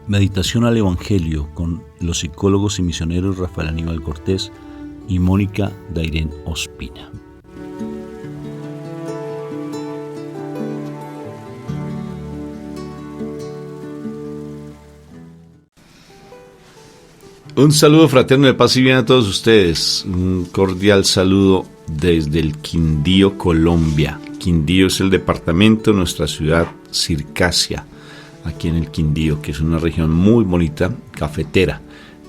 Meditación al Evangelio con los psicólogos y misioneros Rafael Aníbal Cortés y Mónica Dairén Ospina. Un saludo fraterno de paz y bien a todos ustedes. Un cordial saludo desde el Quindío, Colombia. Quindío es el departamento de nuestra ciudad Circasia, aquí en el Quindío, que es una región muy bonita, cafetera,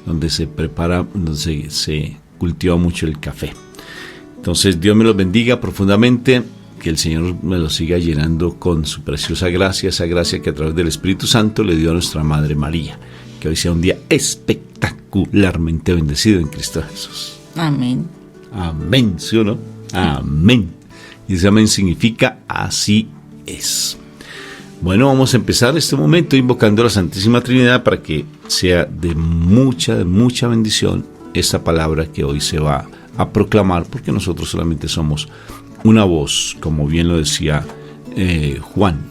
donde se cultiva mucho el café. Entonces, Dios me los bendiga profundamente, que el Señor me los siga llenando con su preciosa gracia, esa gracia que a través del Espíritu Santo le dio a nuestra Madre María. Que hoy sea un día espectacularmente bendecido en Cristo Jesús. Amén. Amén, ¿sí o no? Amén. Y ese amén significa así es. Bueno, vamos a empezar este momento invocando a la Santísima Trinidad para que sea de mucha bendición esta palabra que hoy se va a proclamar, porque nosotros solamente somos una voz, como bien lo decía Juan,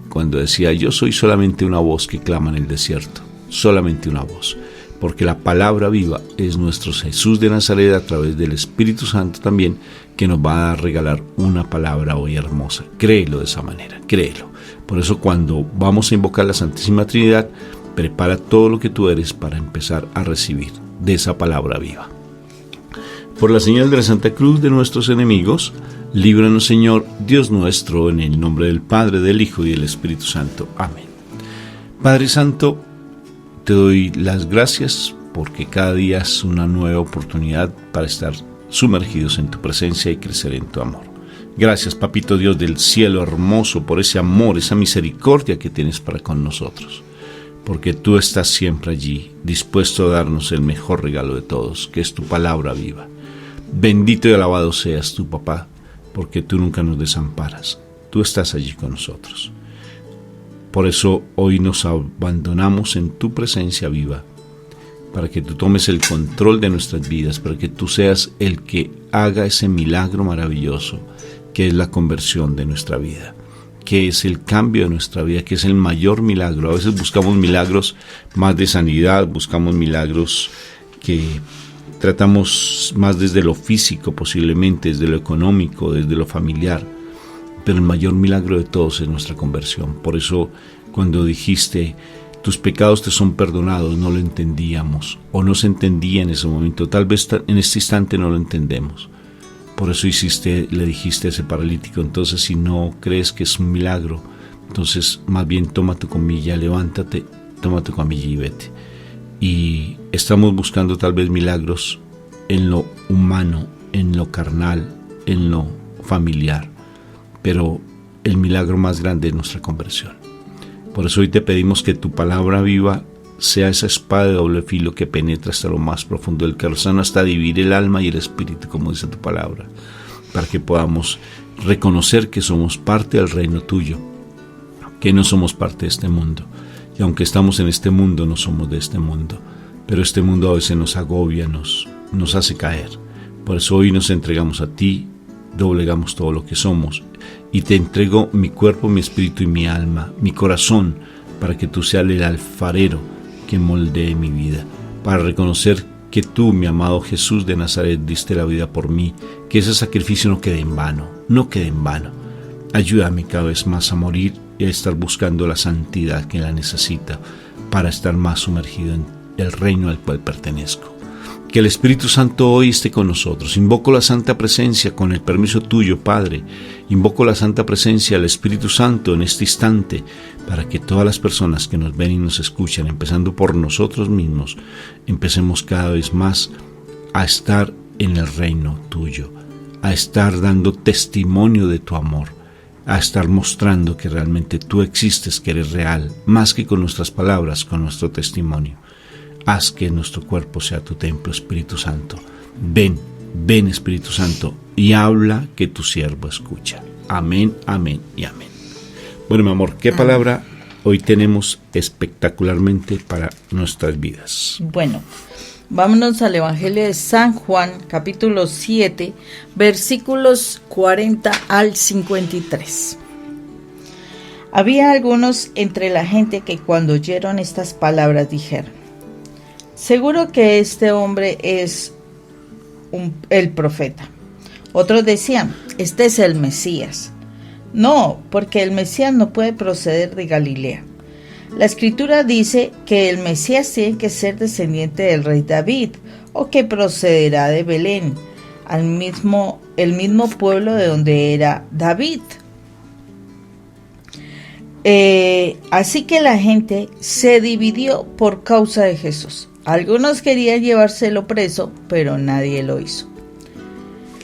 cuando decía: yo soy solamente una voz que clama en el desierto, solamente una voz, porque la palabra viva es nuestro Jesús de Nazaret a través del Espíritu Santo también, que nos va a regalar una palabra hoy hermosa. Créelo de esa manera, créelo. Por eso cuando vamos a invocar la Santísima Trinidad, prepara todo lo que tú eres para empezar a recibir de esa palabra viva. Por la señal de la Santa Cruz de nuestros enemigos, líbranos, Señor, Dios nuestro, en el nombre del Padre, del Hijo y del Espíritu Santo. Amén. Padre Santo, te doy las gracias porque cada día es una nueva oportunidad para estar sumergidos en tu presencia y crecer en tu amor. Gracias, Papito Dios del cielo hermoso, por ese amor, esa misericordia que tienes para con nosotros, porque tú estás siempre allí, dispuesto a darnos el mejor regalo de todos, que es tu palabra viva. Bendito y alabado seas tú, Papá, porque tú nunca nos desamparas, tú estás allí con nosotros. Por eso hoy nos abandonamos en tu presencia viva, para que tú tomes el control de nuestras vidas, para que tú seas el que haga ese milagro maravilloso, que es la conversión de nuestra vida, que es el cambio de nuestra vida, que es el mayor milagro. A veces buscamos milagros más de sanidad, buscamos milagros que tratamos más desde lo físico posiblemente, desde lo económico, desde lo familiar, pero el mayor milagro de todos es nuestra conversión. Por eso cuando dijiste: tus pecados te son perdonados, no lo entendíamos, o no se entendía en ese momento, tal vez en este instante no lo entendemos. Por eso le dijiste a ese paralítico: entonces si no crees que es un milagro, entonces más bien toma tu camilla, levántate, toma tu camilla y vete. Y estamos buscando tal vez milagros en lo humano, en lo carnal, en lo familiar, pero el milagro más grande es nuestra conversión. Por eso hoy te pedimos que tu palabra viva sea esa espada de doble filo que penetra hasta lo más profundo del corazón, hasta dividir el alma y el espíritu, como dice tu palabra, para que podamos reconocer que somos parte del reino tuyo, que no somos parte de este mundo. Y aunque estamos en este mundo, no somos de este mundo, pero este mundo a veces nos agobia, nos hace caer. Por eso hoy nos entregamos a ti, doblegamos todo lo que somos, y te entrego mi cuerpo, mi espíritu y mi alma, mi corazón, para que tú seas el alfarero que moldee mi vida, para reconocer que tú, mi amado Jesús de Nazaret, diste la vida por mí, que ese sacrificio no quede en vano, no quede en vano. Ayúdame cada vez más a morir y a estar buscando la santidad que la necesita para estar más sumergido en el reino al cual pertenezco. Que el Espíritu Santo hoy esté con nosotros. Invoco la Santa Presencia con el permiso tuyo, Padre. Invoco la Santa Presencia del Espíritu Santo en este instante para que todas las personas que nos ven y nos escuchan, empezando por nosotros mismos, empecemos cada vez más a estar en el reino tuyo, a estar dando testimonio de tu amor, a estar mostrando que realmente tú existes, que eres real, más que con nuestras palabras, con nuestro testimonio. Haz que nuestro cuerpo sea tu templo, Espíritu Santo. Ven Espíritu Santo, y habla que tu siervo escucha. Amén, amén y amén. Bueno, mi amor, ¿qué palabra hoy tenemos espectacularmente para nuestras vidas? Bueno, vámonos al Evangelio de San Juan, capítulo 7, versículos 40 al 53. Había algunos entre la gente que cuando oyeron estas palabras dijeron: seguro que este hombre es el profeta. Otros decían: este es el Mesías. No, porque el Mesías no puede proceder de Galilea. La Escritura dice que el Mesías tiene que ser descendiente del rey David, o que procederá de Belén, el mismo pueblo de donde era David. Así que la gente se dividió por causa de Jesús. Algunos querían llevárselo preso, pero nadie lo hizo.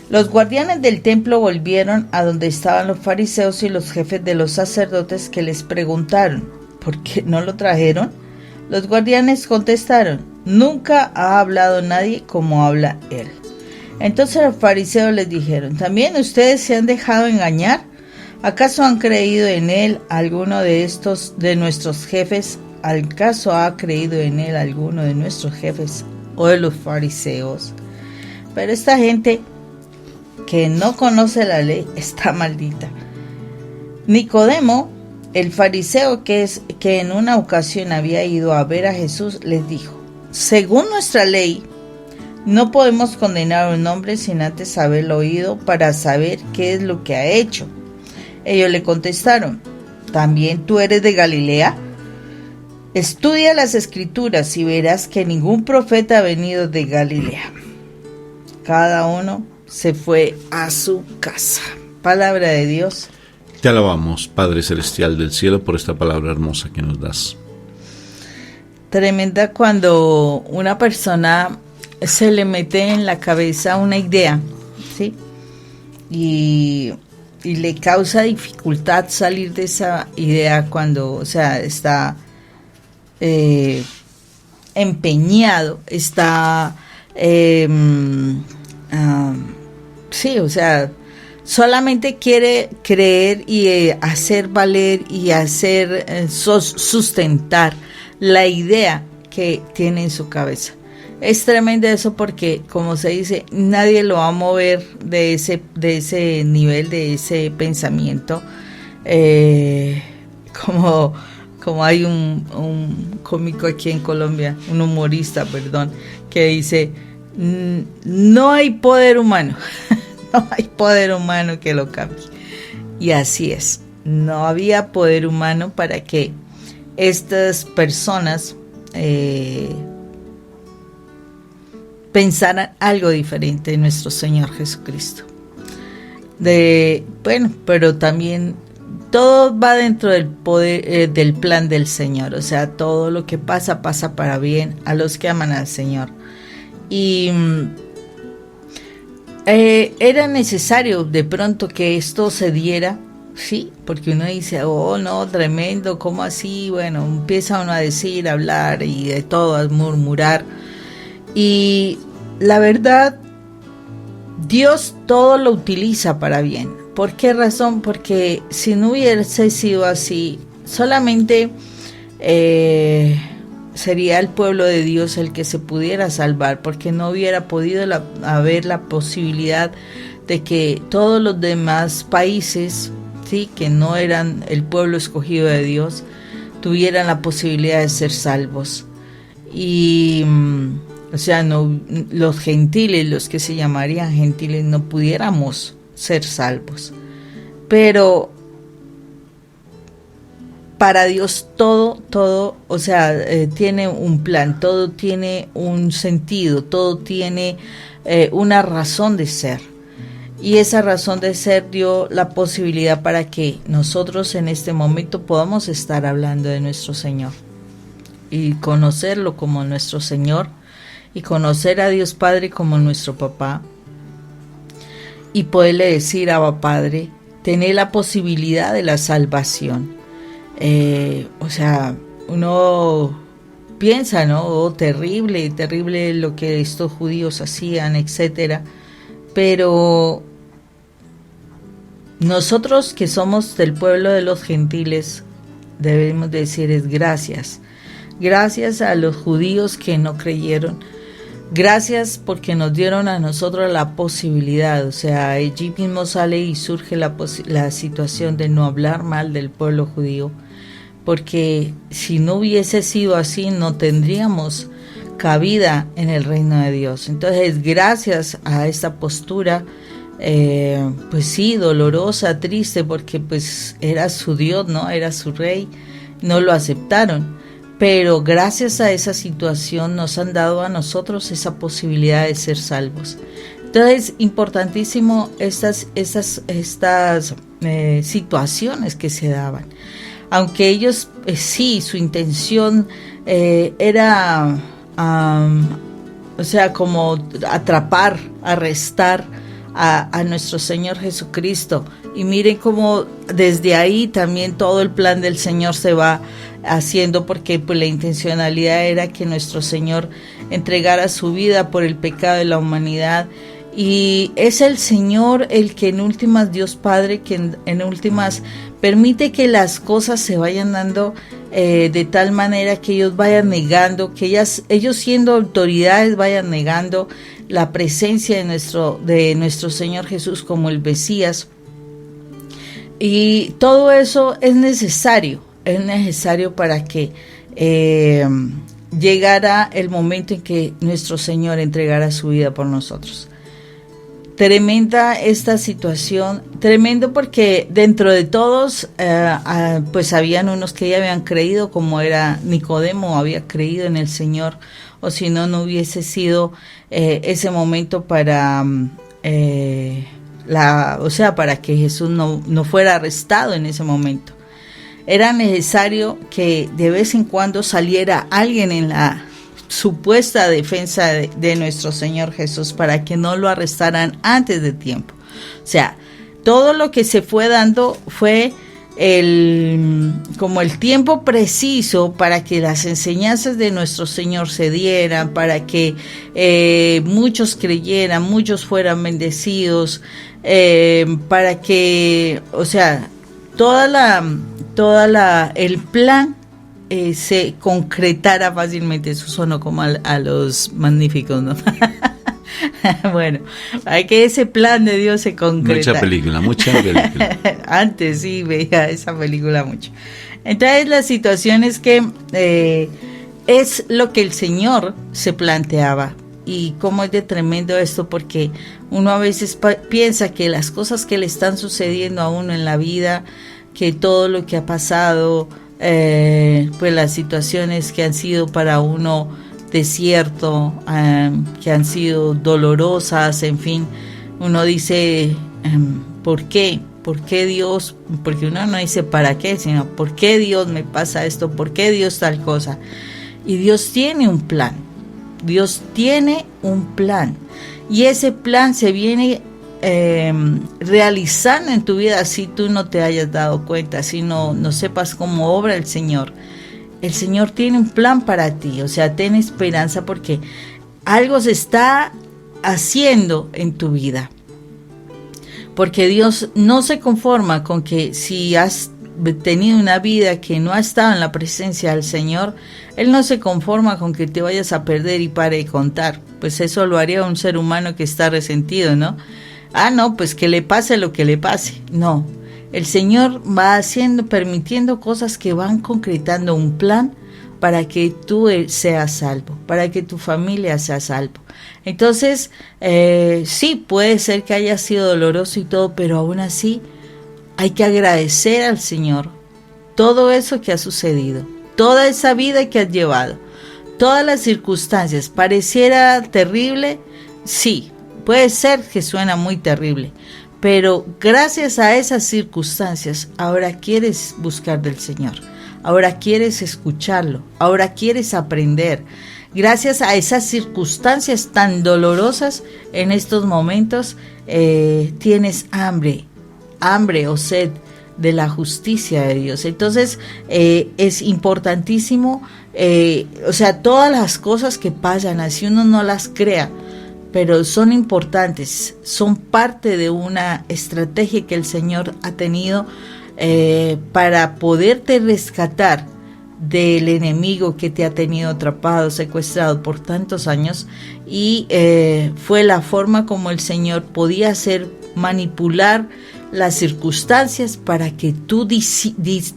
Los guardianes del templo volvieron a donde estaban los fariseos y los jefes de los sacerdotes, que les preguntaron: ¿por qué no lo trajeron? Los guardianes contestaron: nunca ha hablado nadie como habla él. Entonces los fariseos les dijeron: ¿también ustedes se han dejado engañar? ¿Acaso han creído en él alguno de nuestros jefes? ¿Acaso ha creído en él alguno de nuestros jefes o de los fariseos? Pero esta gente que no conoce la ley está maldita. Nicodemo, el fariseo que en una ocasión había ido a ver a Jesús, les dijo: según nuestra ley, no podemos condenar a un hombre sin antes haberlo oído para saber qué es lo que ha hecho. Ellos le contestaron: ¿también tú eres de Galilea? Estudia las Escrituras y verás que ningún profeta ha venido de Galilea. Cada uno se fue a su casa. Palabra de Dios. Te alabamos, Padre Celestial del cielo, por esta palabra hermosa que nos das. Tremenda cuando una persona se le mete en la cabeza una idea, ¿sí? Y le causa dificultad salir de esa idea cuando, o sea, está empeñado, está, sí, o sea, solamente quiere creer y hacer valer y hacer sustentar la idea que tiene en su cabeza. Es tremendo eso porque, como se dice, nadie lo va a mover de ese nivel, de ese pensamiento. Como hay un cómico aquí en Colombia, un humorista, perdón, que dice: no hay poder humano, no hay poder humano que lo cambie. Y así es, no había poder humano para que estas personas pensaran algo diferente de nuestro Señor Jesucristo. Pero también todo va dentro del poder, del plan del Señor. O sea, todo lo que pasa para bien a los que aman al Señor. Y era necesario de pronto que esto se diera, sí, porque uno dice: oh no, tremendo, ¿cómo así? Bueno, empieza uno a decir, a hablar y de todo, a murmurar. Y la verdad, Dios todo lo utiliza para bien. ¿Por qué razón? Porque si no hubiese sido así, solamente sería el pueblo de Dios el que se pudiera salvar, porque no hubiera podido haber la posibilidad de que todos los demás países, sí, que no eran el pueblo escogido de Dios, tuvieran la posibilidad de ser salvos. Y o sea, no, los gentiles, los que se llamarían gentiles, no pudiéramos ser salvos. Pero para Dios todo, o sea, tiene un plan, todo tiene un sentido, todo tiene una razón de ser. Y esa razón de ser dio la posibilidad para que nosotros en este momento podamos estar hablando de nuestro Señor y conocerlo como nuestro Señor, y conocer a Dios Padre como nuestro papá, y poderle decir: Abba Padre, tener la posibilidad de la salvación. O sea, uno piensa, ¿no? Oh, terrible lo que estos judíos hacían, etcétera. Pero nosotros que somos del pueblo de los gentiles debemos decir es gracias a los judíos que no creyeron, Gracias porque nos dieron a nosotros la posibilidad, o sea, allí mismo sale y surge la situación de no hablar mal del pueblo judío, porque si no hubiese sido así no tendríamos cabida en el reino de Dios. Entonces, gracias a esta postura, pues sí, dolorosa, triste, porque pues era su Dios, ¿no? Era su rey, no lo aceptaron. Pero gracias a esa situación nos han dado a nosotros esa posibilidad de ser salvos. Entonces, importantísimo estas situaciones que se daban. Aunque ellos, sí, su intención era, o sea, como atrapar, arrestar a nuestro Señor Jesucristo. Y miren cómo desde ahí también todo el plan del Señor se va haciendo, porque pues la intencionalidad era que nuestro Señor entregara su vida por el pecado de la humanidad, y es el Señor el que en últimas, Dios Padre, que en últimas permite que las cosas se vayan dando de tal manera que ellos vayan negando, que ellos siendo autoridades vayan negando la presencia de nuestro Señor Jesús como el Mesías. Y todo eso es necesario para que llegara el momento en que nuestro Señor entregara su vida por nosotros. Tremenda esta situación, tremendo, porque dentro de todos pues habían unos que ya habían creído, como era Nicodemo, había creído en el Señor, o si no, no hubiese sido ese momento para para que Jesús no fuera arrestado en ese momento. Era necesario que de vez en cuando saliera alguien en la supuesta defensa de nuestro Señor Jesús para que no lo arrestaran antes de tiempo. O sea, todo lo que se fue dando fue como el tiempo preciso para que las enseñanzas de nuestro Señor se dieran, para que muchos creyeran, muchos fueran bendecidos, para que, o sea, el plan se concretara fácilmente. Eso sonó como a los Magníficos, ¿no? Bueno, hay que ese plan de Dios se concreta. Mucha película. Antes sí veía esa película mucho. Entonces la situación es que es lo que el Señor se planteaba. Y cómo es de tremendo esto, porque uno a veces piensa que las cosas que le están sucediendo a uno en la vida, que todo lo que ha pasado, pues las situaciones que han sido para uno desierto, que han sido dolorosas, en fin, uno dice, ¿por qué? ¿Por qué Dios? Porque uno no dice para qué, sino ¿por qué Dios me pasa esto? ¿Por qué Dios tal cosa? Y Dios tiene un plan. Dios tiene un plan. Y ese plan se viene realizando en tu vida, si tú no te hayas dado cuenta, si no sepas cómo obra el Señor. El Señor tiene un plan para ti, o sea, ten esperanza, porque algo se está haciendo en tu vida. Porque Dios no se conforma con que si has tenido una vida que no ha estado en la presencia del Señor, Él no se conforma con que te vayas a perder y pare de contar. Pues eso lo haría un ser humano que está resentido, ¿no? No, pues que le pase lo que le pase. No, el Señor va permitiendo cosas que van concretando un plan para que tú seas salvo, para que tu familia sea salvo. Entonces, sí, puede ser que haya sido doloroso y todo, pero aún así hay que agradecer al Señor todo eso que ha sucedido, toda esa vida que has llevado, todas las circunstancias. Pareciera terrible, sí, puede ser que suena muy terrible, pero gracias a esas circunstancias ahora quieres buscar del Señor, ahora quieres escucharlo, ahora quieres aprender. Gracias a esas circunstancias tan dolorosas, en estos momentos tienes hambre o sed de la justicia de Dios. Entonces es importantísimo, o sea, todas las cosas que pasan, así uno no las crea, pero son importantes, son parte de una estrategia que el Señor ha tenido para poderte rescatar del enemigo que te ha tenido atrapado, secuestrado por tantos años, y fue la forma como el Señor podía hacer manipular las circunstancias para que tú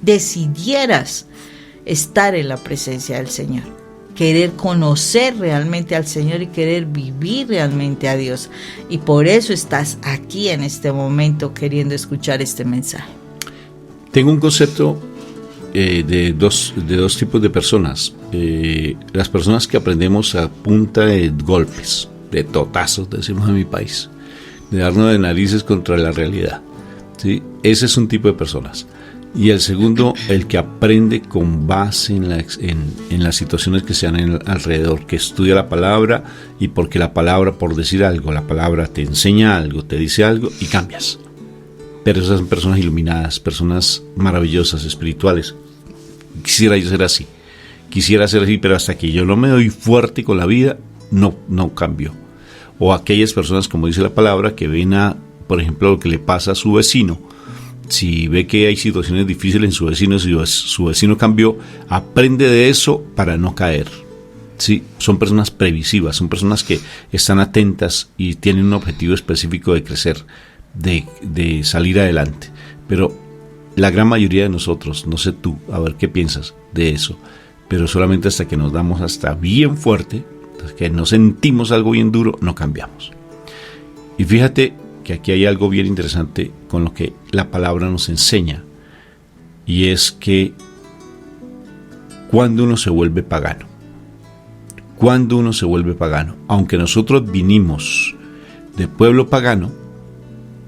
decidieras estar en la presencia del Señor, querer conocer realmente al Señor y querer vivir realmente a Dios. Y por eso estás aquí en este momento queriendo escuchar este mensaje. Tengo un concepto de dos tipos de personas. Las personas que aprendemos a punta de golpes, de totazos, decimos en mi país, de darnos de narices contra la realidad, ¿sí? Ese es un tipo de personas. Y el segundo, el que aprende con base en las situaciones que se dan alrededor, que estudia la palabra, y porque la palabra, por decir algo, la palabra te enseña algo, te dice algo y cambias. Pero esas son personas iluminadas, personas maravillosas, espirituales. Quisiera yo ser así. Quisiera ser así, pero hasta que yo no me doy fuerte con la vida, no cambio. O aquellas personas, como dice la palabra, que ven por ejemplo, lo que le pasa a su vecino. Si ve que hay situaciones difíciles en su vecino, si su vecino cambió, aprende de eso para no caer. Sí, son personas previsivas, son personas que están atentas y tienen un objetivo específico de crecer, de salir adelante. Pero la gran mayoría de nosotros, no sé tú, a ver qué piensas de eso, pero solamente hasta que nos damos hasta bien fuerte, hasta que nos sentimos algo bien duro, no cambiamos. Y fíjate que aquí hay algo bien interesante con lo que la palabra nos enseña, y es que cuando uno se vuelve pagano, aunque nosotros vinimos de pueblo pagano,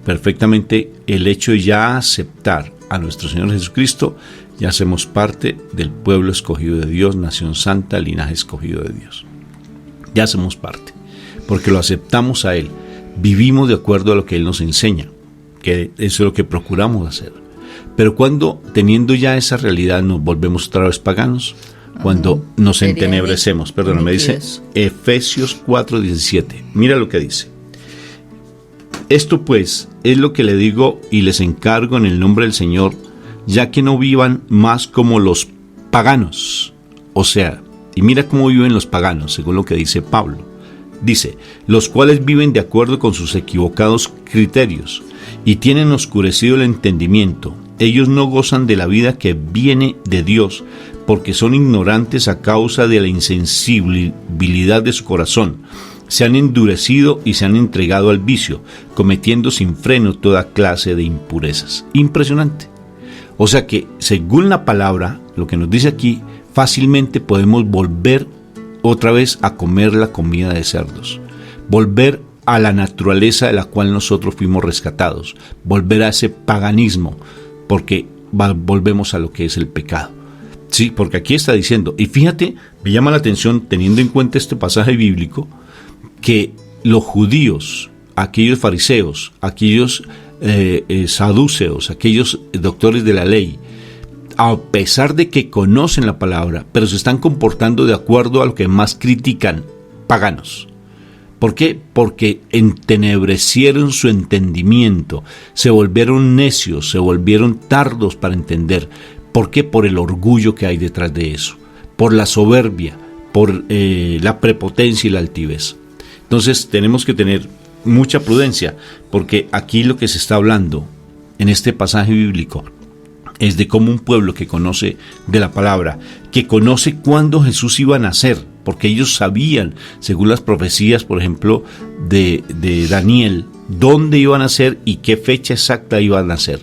perfectamente el hecho de ya aceptar a nuestro Señor Jesucristo, ya hacemos parte del pueblo escogido de Dios, nación santa, linaje escogido de Dios. Ya hacemos parte, porque lo aceptamos a Él. Vivimos de acuerdo a lo que Él nos enseña, que eso es lo que procuramos hacer. Pero cuando, teniendo ya esa realidad, nos volvemos otra vez paganos, cuando nos entenebrecemos. Perdón, me dice Efesios 4:17. Mira lo que dice. Esto pues es lo que le digo y les encargo en el nombre del Señor, ya que no vivan más como los paganos. O sea, y mira cómo viven los paganos, según lo que dice Pablo. Dice, los cuales viven de acuerdo con sus equivocados criterios y tienen oscurecido el entendimiento. Ellos no gozan de la vida que viene de Dios, porque son ignorantes a causa de la insensibilidad de su corazón. Se han endurecido y se han entregado al vicio, cometiendo sin freno toda clase de impurezas. Impresionante. O sea que, según la palabra, lo que nos dice aquí, fácilmente podemos volver otra vez a comer la comida de cerdos, volver a la naturaleza de la cual nosotros fuimos rescatados, volver a ese paganismo, porque volvemos a lo que es el pecado. Sí, porque aquí está diciendo, y fíjate, me llama la atención, teniendo en cuenta este pasaje bíblico, que los judíos, aquellos fariseos, aquellos saduceos, aquellos doctores de la ley, a pesar de que conocen la palabra, pero se están comportando de acuerdo a lo que más critican, paganos. ¿Por qué? Porque entenebrecieron su entendimiento, se volvieron necios, se volvieron tardos para entender. ¿Por qué? Por el orgullo que hay detrás de eso, por la soberbia, por la prepotencia y la altivez. Entonces tenemos que tener mucha prudencia, porque aquí lo que se está hablando en este pasaje bíblico es de cómo un pueblo que conoce de la palabra, que conoce cuándo Jesús iba a nacer, porque ellos sabían, según las profecías, por ejemplo, de Daniel, dónde iba a nacer y qué fecha exacta iba a nacer.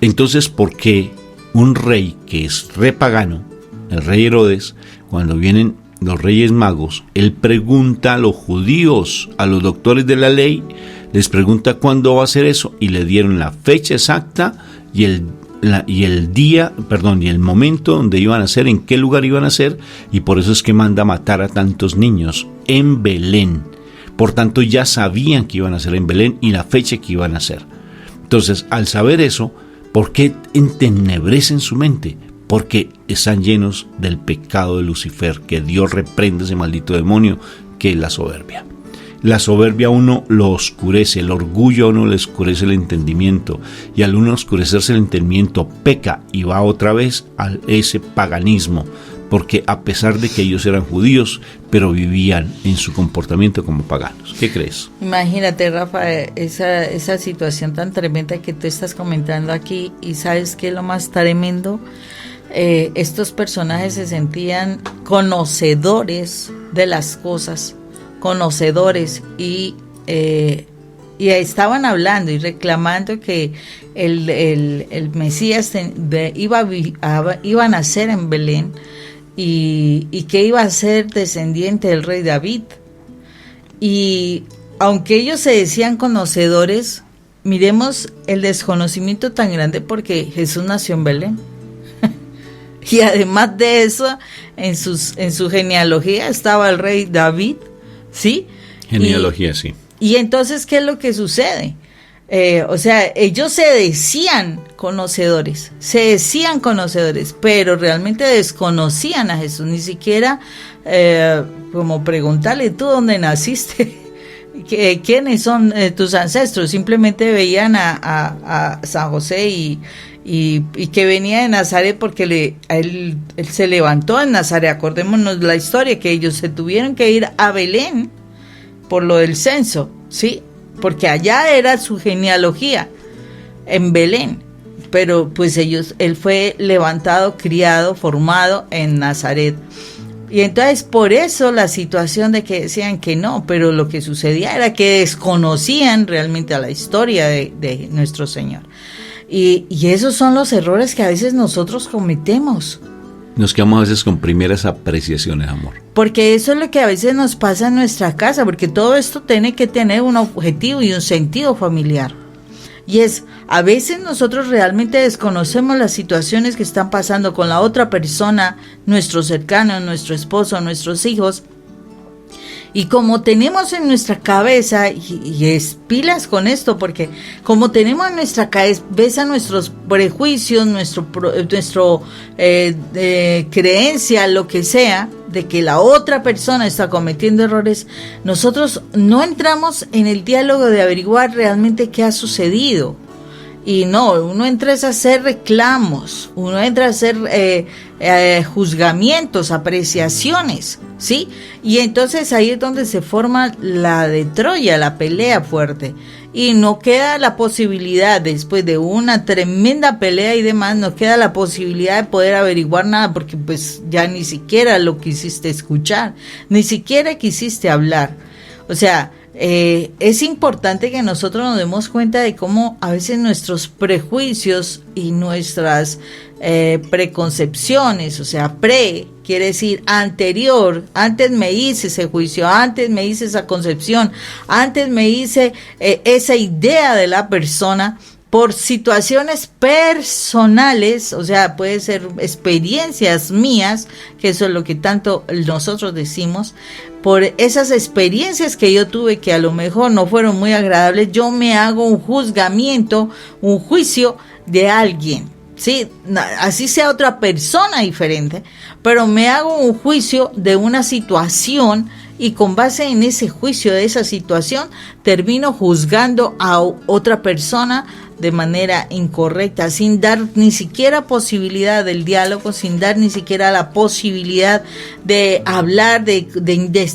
Entonces, ¿por qué un rey que es re pagano, el rey Herodes, cuando vienen los reyes magos, él pregunta a los judíos, a los doctores de la ley, les pregunta cuándo va a ser eso, y le dieron la fecha exacta y el momento donde iban a nacer, en qué lugar iban a nacer, y por eso es que manda matar a tantos niños en Belén. Por tanto, ya sabían que iban a nacer en Belén y la fecha que iban a nacer. Entonces, al saber eso, ¿por qué entenebrecen su mente? Porque están llenos del pecado de Lucifer, que Dios reprende ese maldito demonio que es la soberbia. La soberbia a uno lo oscurece, el orgullo a uno le oscurece el entendimiento, y al uno oscurecerse el entendimiento peca y va otra vez a ese paganismo, porque a pesar de que ellos eran judíos, pero vivían en su comportamiento como paganos. ¿Qué crees? Imagínate, Rafa, esa situación tan tremenda que tú estás comentando aquí, y ¿sabes qué es lo más tremendo? Estos personajes se sentían conocedores de las cosas, conocedores, y estaban hablando y reclamando que el Mesías iba a nacer en Belén, y que iba a ser descendiente del rey David. Y aunque ellos se decían conocedores, miremos el desconocimiento tan grande, porque Jesús nació en Belén. Y además de eso, en su genealogía estaba el rey David, ¿sí? Genealogía, sí. Y entonces, ¿qué es lo que sucede? O sea, ellos se decían conocedores, pero realmente desconocían a Jesús. Ni siquiera como preguntarle, ¿tú dónde naciste? ¿Quiénes son tus ancestros? Simplemente veían a San José y que venía de Nazaret, porque él se levantó en Nazaret. Acordémonos la historia, que ellos se tuvieron que ir a Belén por lo del censo, ¿sí? Porque allá era su genealogía, en Belén, pero pues él fue levantado, criado, formado en Nazaret. Y entonces por eso la situación de que decían que no, pero lo que sucedía era que desconocían realmente a la historia de nuestro Señor. Y esos son los errores que a veces nosotros cometemos. Nos quedamos a veces con primeras apreciaciones, amor. Porque eso es lo que a veces nos pasa en nuestra casa, porque todo esto tiene que tener un objetivo y un sentido familiar. Y a veces nosotros realmente desconocemos las situaciones que están pasando con la otra persona, nuestro cercano, nuestro esposo, nuestros hijos. Y como tenemos en nuestra cabeza, y es pilas con esto, porque como tenemos en nuestra cabeza nuestros prejuicios, nuestro creencia, lo que sea, de que la otra persona está cometiendo errores, nosotros no entramos en el diálogo de averiguar realmente qué ha sucedido. Y no, uno entra a hacer reclamos, uno entra a hacer juzgamientos, apreciaciones, ¿sí? Y entonces ahí es donde se forma la de Troya, la pelea fuerte. Y no queda la posibilidad, después de una tremenda pelea y demás, no queda la posibilidad de poder averiguar nada, porque pues ya ni siquiera lo quisiste escuchar, ni siquiera quisiste hablar. O sea, es importante que nosotros nos demos cuenta de cómo a veces nuestros prejuicios y nuestras preconcepciones, o sea, quiere decir anterior, antes me hice ese juicio, antes me hice esa concepción, antes me hice esa idea de la persona por situaciones personales, o sea, puede ser experiencias mías, que eso es lo que tanto nosotros decimos, por esas experiencias que yo tuve que a lo mejor no fueron muy agradables, yo me hago un juzgamiento, un juicio de alguien, ¿sí? Así sea otra persona diferente, pero me hago un juicio de una situación, y con base en ese juicio de esa situación termino juzgando a otra persona de manera incorrecta, sin dar ni siquiera posibilidad del diálogo, sin dar ni siquiera la posibilidad de hablar, de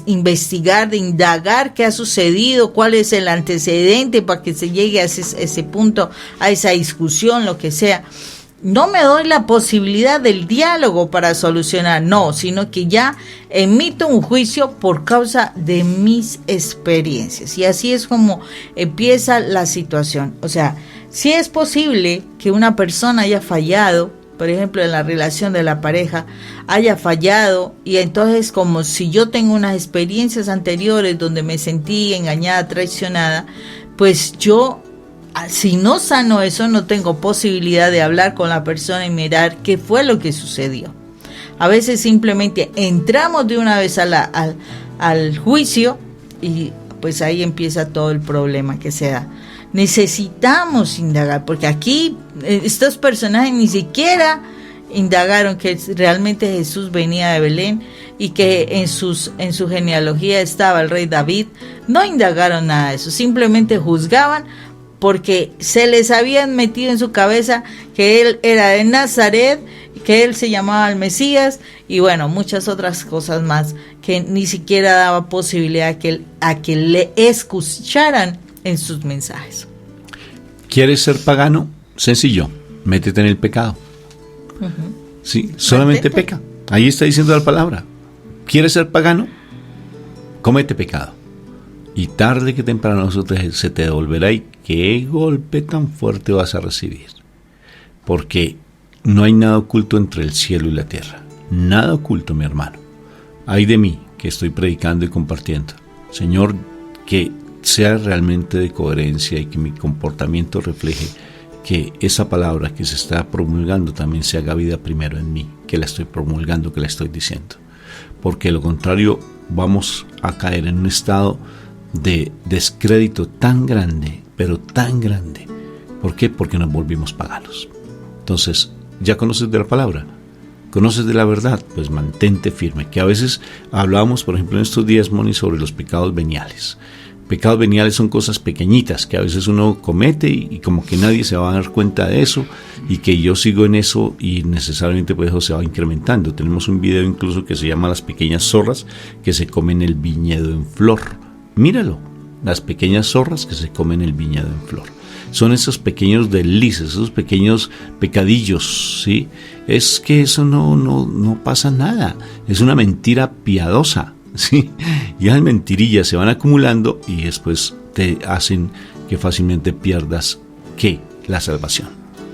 investigar, de indagar qué ha sucedido, cuál es el antecedente para que se llegue a ese punto, a esa discusión, lo que sea. No me doy la posibilidad del diálogo para solucionar, no, sino que ya emito un juicio por causa de mis experiencias. Y así es como empieza la situación. O sea, si es posible que una persona haya fallado, por ejemplo, en la relación de la pareja, haya fallado, y entonces como si yo tengo unas experiencias anteriores donde me sentí engañada, traicionada, pues yo, si no sano eso, no tengo posibilidad de hablar con la persona y mirar qué fue lo que sucedió. A veces simplemente entramos de una vez al juicio, y pues ahí empieza todo el problema que se da. Necesitamos indagar, porque aquí estos personajes ni siquiera indagaron que realmente Jesús venía de Belén y que en su genealogía estaba el rey David, no indagaron nada de eso, simplemente juzgaban porque se les habían metido en su cabeza que él era de Nazaret, que él se llamaba el Mesías y bueno, muchas otras cosas más que ni siquiera daba posibilidad a que le escucharan en sus mensajes. ¿Quieres ser pagano? Sencillo, métete en el pecado. Sí, solamente peca. Ahí está diciendo la palabra. ¿Quieres ser pagano? Comete pecado. Y tarde que temprano se te devolverá, y qué golpe tan fuerte vas a recibir. Porque no hay nada oculto entre el cielo y la tierra. Nada oculto, mi hermano. Ay de mí, que estoy predicando y compartiendo. Señor, que sea realmente de coherencia y que mi comportamiento refleje que esa palabra que se está promulgando también se haga vida primero en mí, que la estoy promulgando, que la estoy diciendo. Porque de lo contrario vamos a caer en un estado de descrédito tan grande, pero tan grande. ¿Por qué? Porque nos volvimos paganos. Entonces, ¿ya conoces de la palabra? ¿Conoces de la verdad? Pues mantente firme. Que a veces hablábamos, por ejemplo, en estos días, Moni, sobre los pecados veniales. Pecados veniales son cosas pequeñitas que a veces uno comete y como que nadie se va a dar cuenta de eso, y que yo sigo en eso y necesariamente pues eso se va incrementando. Tenemos un video incluso que se llama Las pequeñas zorras que se comen el viñedo en flor. Míralo, las pequeñas zorras que se comen el viñedo en flor. Son esos pequeños delicias, esos pequeños pecadillos, ¿sí? Es que eso no pasa nada, es una mentira piadosa, ¿sí? Y las mentirillas se van acumulando y después te hacen que fácilmente pierdas, ¿qué? La salvación.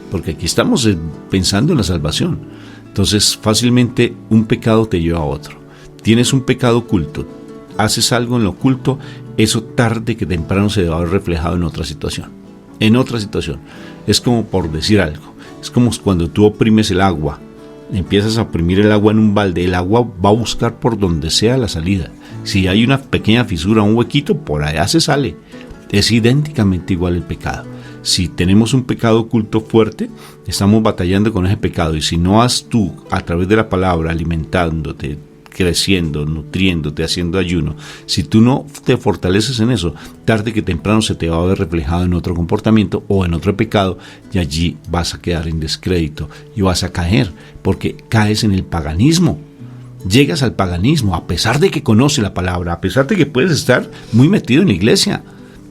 Porque aquí estamos pensando en la salvación. Entonces fácilmente un pecado te lleva a otro. Tienes un pecado oculto, haces algo en lo oculto, eso tarde que temprano se va a ver reflejado en otra situación. En otra situación. Es como por decir algo. Es como cuando tú oprimes el agua. Empiezas a oprimir el agua en un balde. El agua va a buscar por donde sea la salida. Si hay una pequeña fisura, un huequito, por allá se sale. Es idénticamente igual el pecado. Si tenemos un pecado oculto fuerte, estamos batallando con ese pecado. Y si no has tú, a través de la palabra, alimentándote, creciendo, nutriéndote, haciendo ayuno, si tú no te fortaleces en eso, tarde que temprano se te va a ver reflejado en otro comportamiento o en otro pecado, y allí vas a quedar en descrédito y vas a caer, porque caes en el paganismo. Llegas al paganismo a pesar de que conoces la palabra, a pesar de que puedes estar muy metido en la iglesia,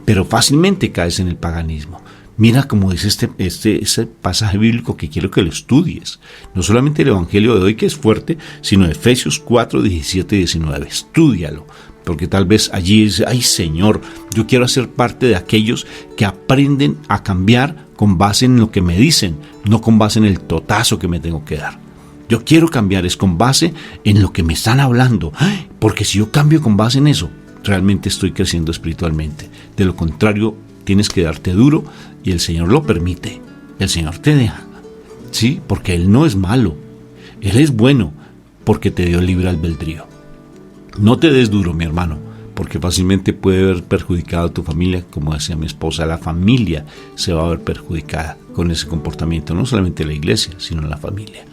pero fácilmente caes en el paganismo. Mira cómo dice ese pasaje bíblico que quiero que lo estudies. No solamente el Evangelio de hoy, que es fuerte, sino Efesios 4, 17 y 19. Estúdialo, porque tal vez allí dice, ay Señor, yo quiero hacer parte de aquellos que aprenden a cambiar con base en lo que me dicen, no con base en el totazo que me tengo que dar. Yo quiero cambiar, es con base en lo que me están hablando, porque si yo cambio con base en eso, realmente estoy creciendo espiritualmente. De lo contrario, tienes que darte duro, y el Señor lo permite, el Señor te deja, ¿sí? Porque Él no es malo, Él es bueno, porque te dio libre albedrío. No te des duro, mi hermano, porque fácilmente puede haber perjudicado a tu familia, como decía mi esposa, la familia se va a ver perjudicada con ese comportamiento, no solamente la iglesia, sino la familia.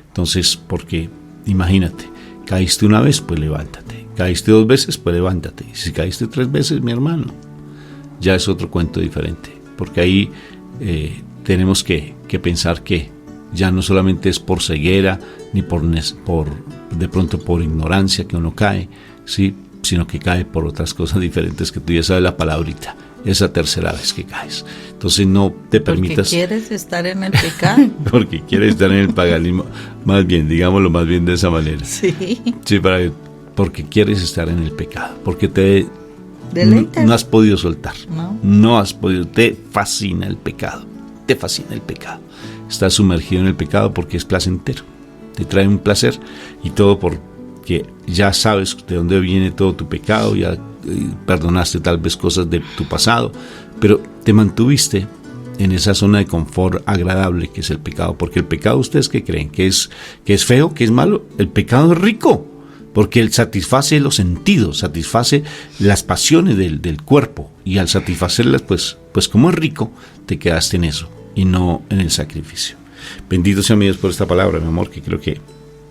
Entonces, porque imagínate, caíste una vez, pues levántate, caíste 2 veces, pues levántate, y si caíste 3 veces, mi hermano, ya es otro cuento diferente, porque ahí tenemos que pensar que ya no solamente es por ceguera, ni por de pronto por ignorancia que uno cae, ¿sí? Sino que cae por otras cosas diferentes que tú ya sabes la palabrita, esa tercera vez que caes. Entonces no te permitas... Porque quieres estar en el pecado. Porque quieres estar en el paganismo, más bien, digámoslo más bien de esa manera. Sí. Sí, porque quieres estar en el pecado, porque no has podido soltar, no has podido, te fascina el pecado, estás sumergido en el pecado porque es placentero, te trae un placer, y todo porque ya sabes de dónde viene todo tu pecado, ya perdonaste tal vez cosas de tu pasado, pero te mantuviste en esa zona de confort agradable que es el pecado, porque el pecado, ¿ustedes qué creen? ¿Que es feo, que es malo? El pecado es rico, porque él satisface los sentidos, satisface las pasiones del cuerpo, y al satisfacerlas, pues como es rico, te quedaste en eso y no en el sacrificio. Bendito sea mi Dios por esta palabra, mi amor, que creo que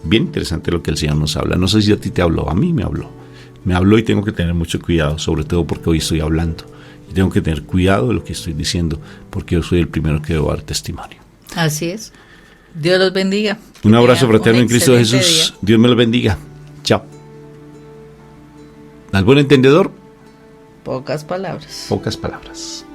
bien interesante lo que el Señor nos habla. No sé si a ti te habló, a mí me habló. Me habló y tengo que tener mucho cuidado, sobre todo porque hoy estoy hablando. Y tengo que tener cuidado de lo que estoy diciendo, porque yo soy el primero que debo dar testimonio. Así es. Dios los bendiga. Un abrazo fraterno en Cristo Jesús. Dios me los bendiga. Chao. Al buen entendedor, pocas palabras. Pocas palabras.